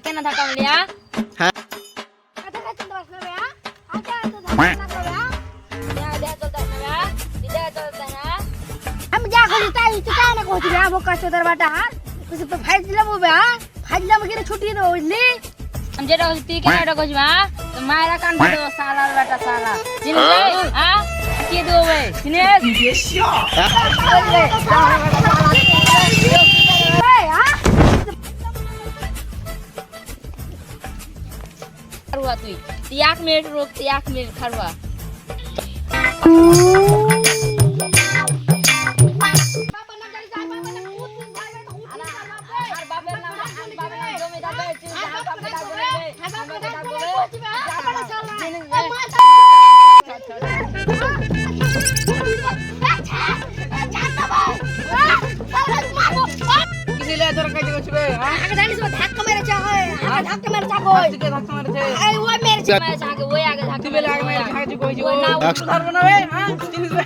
কেন ধাক্কা মারলি হ্যাঁ কথা কথা বলছ না আচ্ছা তো ধাক্কা না করবে দেয়া চলতে না দেয়া চলতে না আমি যা করি তাই তুই কেন না কইছিস বোকা চোদার বাটা কিছু তো ফাইল দিলাম ওবে ফাইল দিলাম কি ছুটি দেব বুঝলি আমি যেটা কইছি তুই কেন এটা কইছিস তো মায়েরা কান দেব সালার বাটা সালা চিনবে কি দেব বে চিনিস খারুয়া তুই 1 মিনিট রোক 1 মিনিট খারুয়া কিলে তোর কাছে গছবে আগে জানিস ধাক্কা মেরেছে আগে ধাক্কা মেরেছে কই তুই ধাক্কা মারছে এই ওই মেরেছে আগে ওই আগে ধাক্কা তুই বেলা আগে মেরে খাইছি কইছি ও না ধরব না বে হ্যাঁ চিনিস বে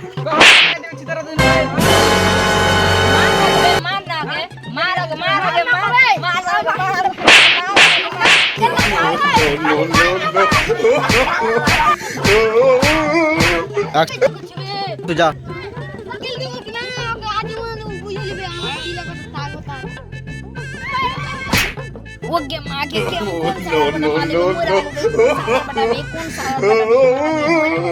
দেখছি তারা দিন মার না আগে মার আগে মার আগে মার তুই যা ওকে মাকে কে no, no, no, no.